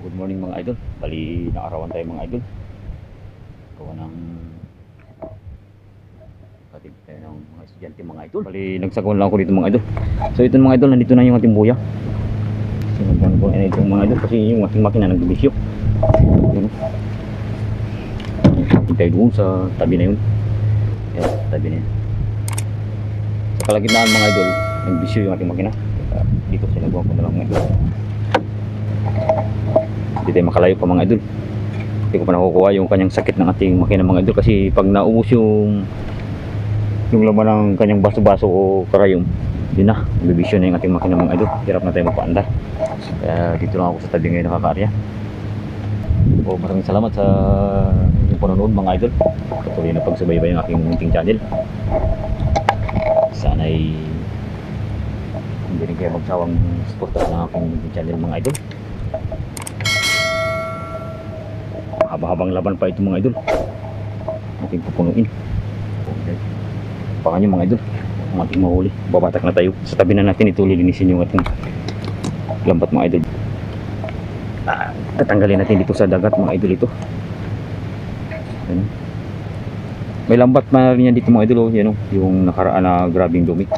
Good morning mga idol. Bali naarawan tayo mga idol. Gawa ng katib tayo ng mga estudyante mga idol. Bali nagsagawan lang ako dito mga idol. So ito mga idol, nandito na yung ating buya. Sinundan ko na itong mga idol kasi yung ating makina nagbibisyo. Yun. Tayo doon sa tabi na yun. Yan, tabi na yun. Sa kalagitnaan mga idol, nagbisyo yung ating makina. Dito sinagawa ko na lang mga idol. Hindi tayo makalayo pa mga idol. Hindi ko pa nakukuha yung kanyang sakit ng ating makina mga idol, kasi pag naubos yung laman ng kanyang baso-baso o karayom, yun na, bibisyo na yung ating makina mga idol. Hirap na tayo magpaandar. Kaya dito lang ako sa tabi ngayon nakakaarya. O maraming salamat sa yung panonood mga idol. Patuloy na pagsubaybay ng aking munting channel. Sana'y hindi rin kayo magsawang suportahan ng aking munting channel mga idol. Haba-habang laban pa ito mga idol, ating pupunuin. Abangan nyo mga idol ang ating mahuli. Babatak na tayo. Sa tabi na natin ito lilinisin yung ating lambat mga idol. Tatanggalin natin dito sa dagat mga idol ito. Ayan. May lambat pa rin yan dito mga idol. Yan, yung nakaraan na grabing dumi.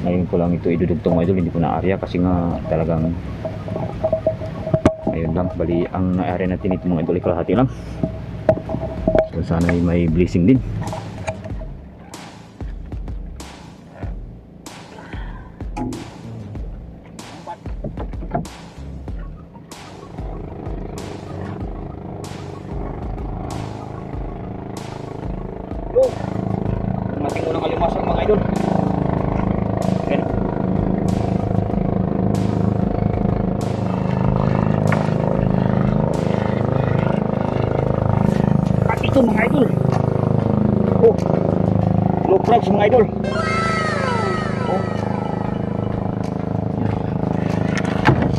Ngayon ko lang ito idudugtong mga idol. Hindi ko na-area kasi nga talagang ayun lang. Bali ang na-area natin ito mga idol, kalahati lang. So sana may blessing din. Ang ating unang kalimasang mga idol. Ayan. At ito mga idol, oh, low frogs mga idol. Oh,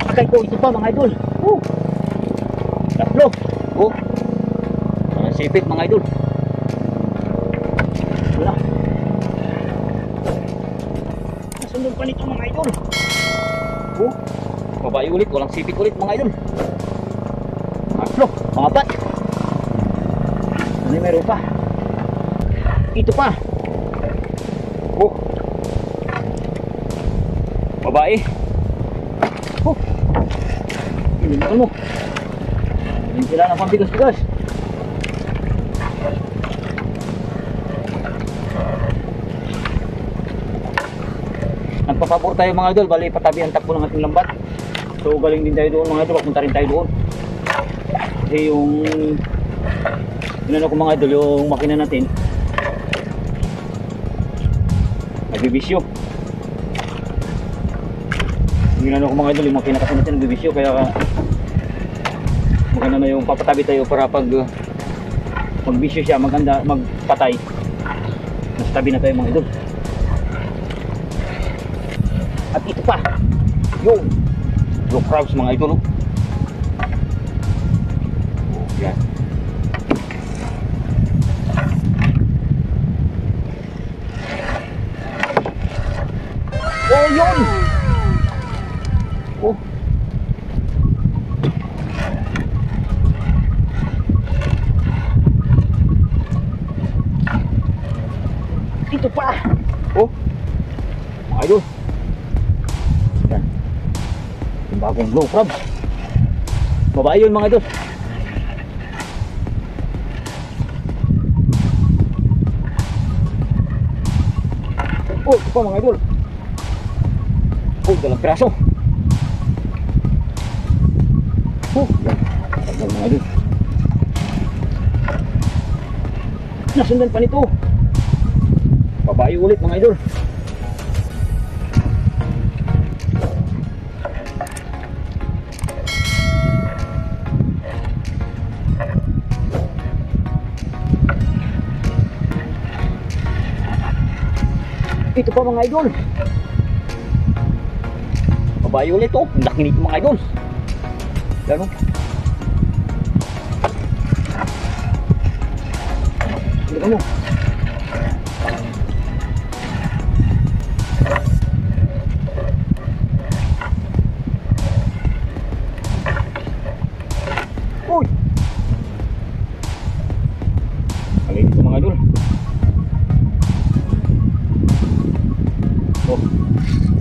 akay ko ito pa mga idol. Oh, tatlo. Oh, ang sipit mga idol. Wala. Nasundon pa nito mga idol. Oh, babae ulit, walang sipit ulit mga idol. Tatlo, mga bat. Ano meron pa? Ito pa. Oh, babae. Oh, iniwan mo. Hindi sila na pambigas-bigas. Nagpapabor tayo mga idol, bali patabi ang takbo ng ating lambat. So galing din tayo doon mga idol, papunta rin tayo doon. Kasi yung inano ko mga idol, yung makina natin nagbibisyo. Yung inano ko mga idol, yung makina kasi natin nagbibisyo. Kaya maganda na yung papatabi tayo para pag magbisyo siya, maganda magpatay, nasa tabi na tayo mga idol. At ito pa, yung blue crabs mga idol. Yan. Oh, yun! Oh. Ito pa! Oh! Mga idol. Yan. Yung bagong blue crabs. Babae yun mga idol. Oh, ito pa mga idol. Oh, dalang piraso. Oh, yan mga idol. Nasundan pa nito. Babae ulit mga idol. Ito pa mga idol. Babae ulit oh. Ang laki nito mga idol. Yan oh. Ito mo.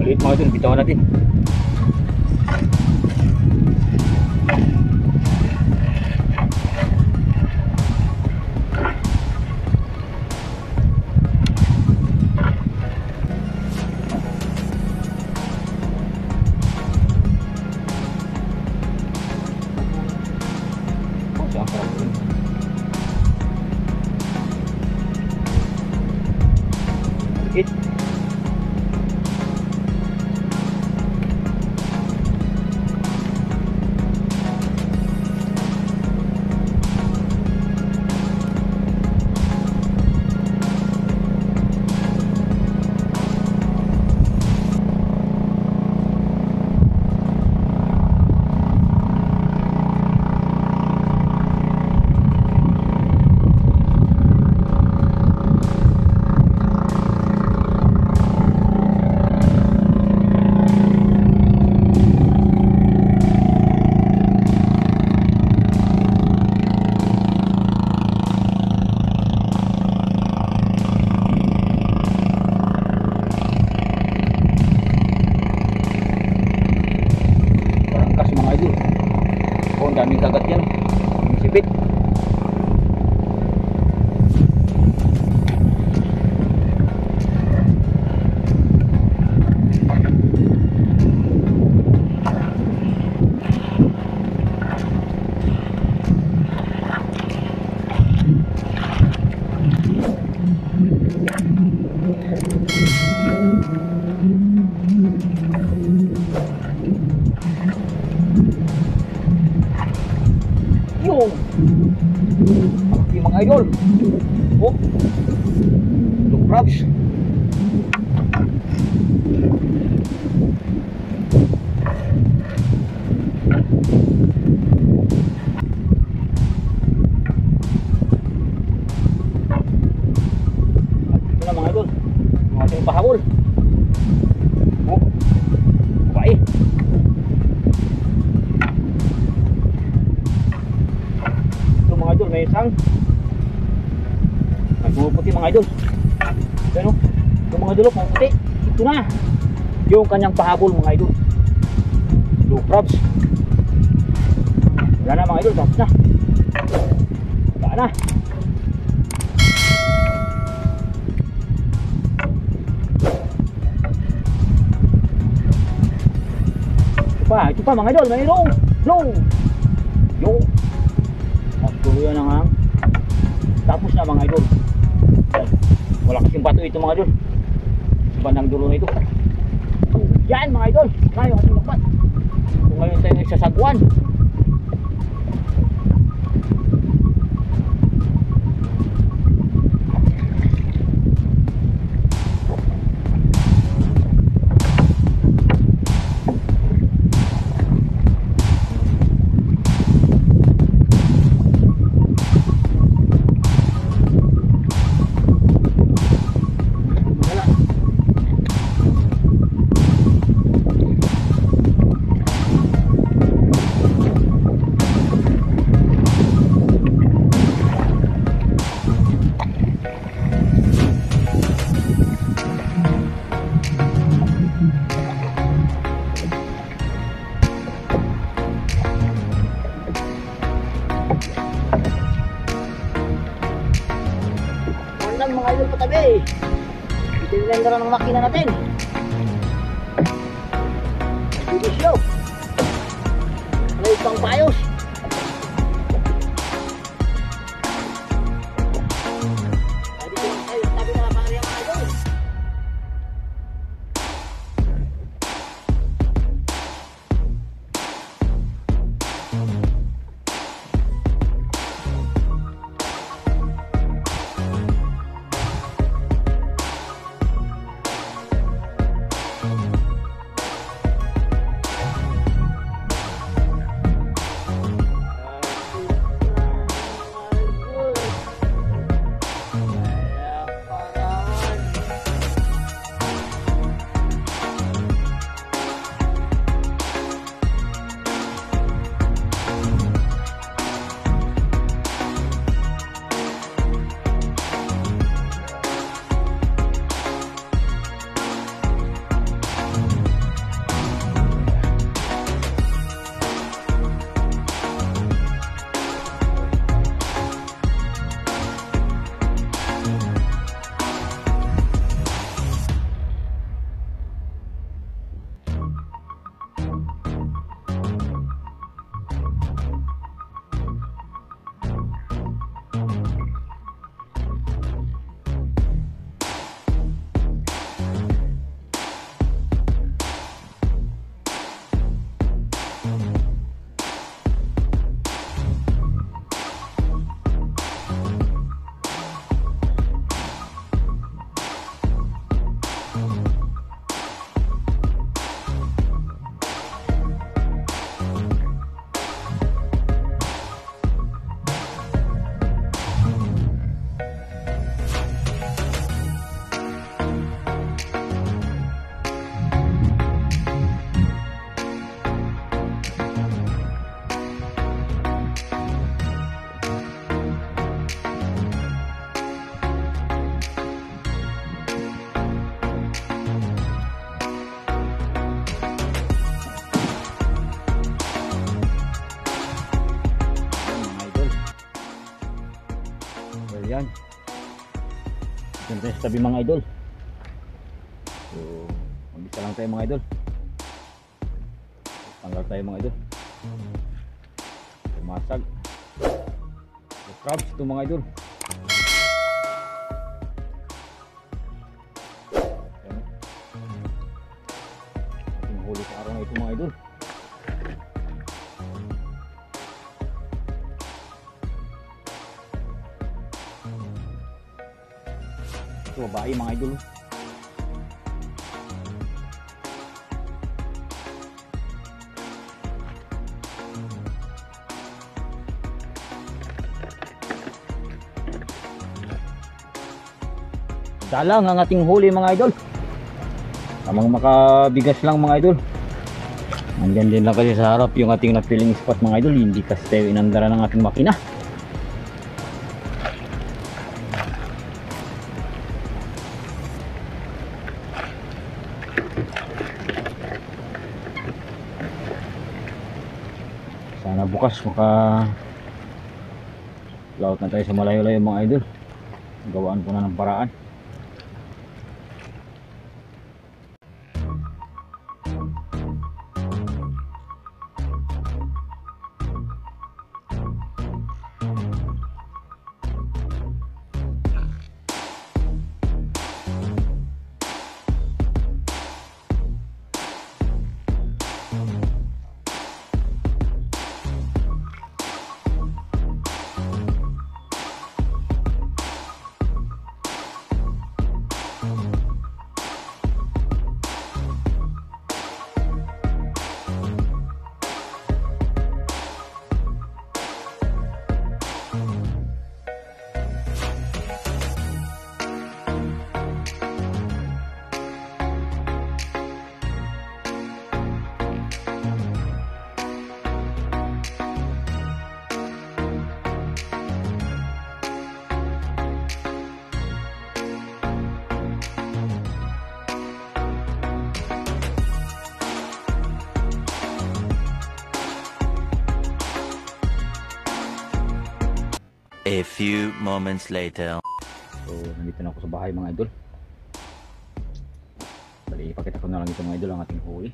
Ulit mga idol, bitawan natin. It. Daming kagat yan, sipit. Yung mga idol, oh, look crabs. Ito na mga idol, yung ating pahabol. Oh, babae. Mga idol, may isang nagpuputi mga idol. Pero yung mga idol puputi, ito na yung kanyang pahabol mga idol, blue crabs. Wala na mga idol, tapos na, wala na. Ito pa mga idol, may long yung tuloy na nga. Tapos na mga idol. Wala kasing bato ito mga idol. Sa bandang dulo na ito. Yan mga idol. Ngayon ating lakbat. Kung ngayon tayo nagsasagwan. Mga idol patabi. Itinilender ng makina natin. Bilis yun. May isang payos. Sabi na pangariya mga idol. Yan tayo sa tabi mga idol. So, mag-isa lang tayo mga idol. Tanggal tayo mga idol. Pumasag. So, crabs ito mga idol. Yan. Ating huli sa araw na ito mga idol. Ito babae mga idol. Dalang ang ating huli mga idol. Tamang makabigas lang mga idol. Andyan din lang kasi sa harap yung ating na-filling spot mga idol. Hindi kasi tayo inandara ng ating makina. Sana bukas maka laut na tayo sa malayo-layo mga idol. Gawaan ko na ng paraan. A few moments later. So, nandito na ako sa bahay mga idol. Bali, ipakita ko na lang ito mga idol ang ating huli.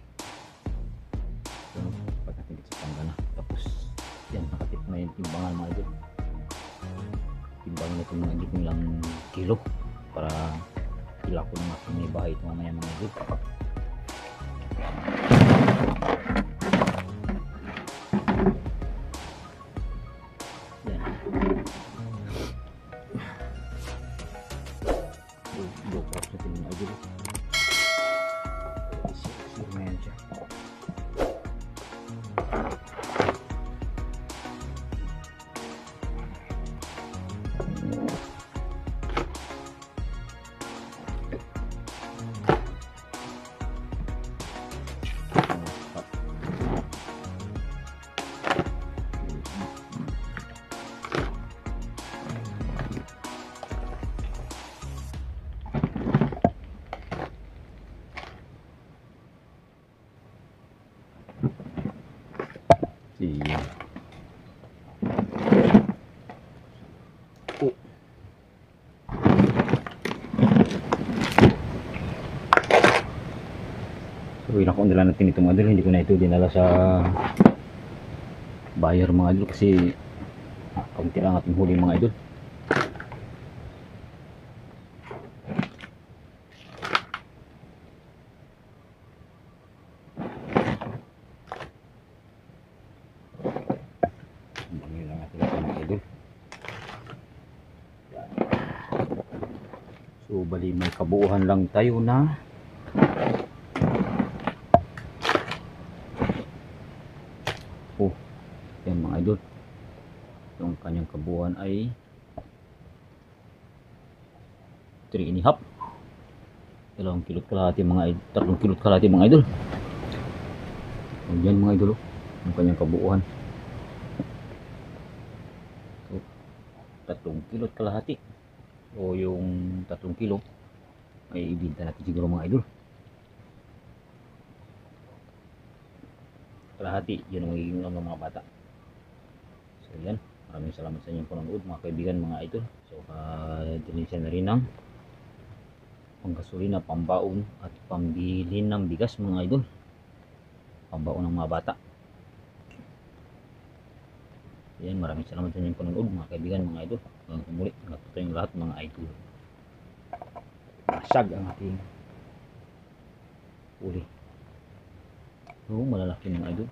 So, pag natin dito sa tangga na. Tapos, yan, nakatip na yung timbangan mga idol. Timbangan na ito mga hindi lang kilo. Para ila ko na may bahay ito mamaya mga idol. So yun ako nila natin ito mga idol, hindi ko na ito dinala sa buyer mga idol kasi kaunti lang ating huli mga idol. Hindi lang natin ito mga idol. So bali may kabuuhan lang tayo na yan mga idol, yung kanyang kabuuan ay 3.5 kilot kalahati mga idol, 3 kilot kalahati mga idol. Yan mga idol, yung kanyang kabuuan, so 3 kilot kalahati o yung 3 kilo ay ibinta natin siguro mga idol. Kalahati yun ang magiging ng mga bata. So yan, maraming salamat sa inyong panonood mga kaibigan, mga idol. So dinisiyan na rin ng panggasolina, pambaon at pambili ng bigas mga idol, pambaon ng mga bata. Yan, maraming salamat sa inyong panonood mga kaibigan, mga idol. Hanggang muli, natuto yung lahat mga idol. Masag ang ating uli. Oo, malalaki mga idol.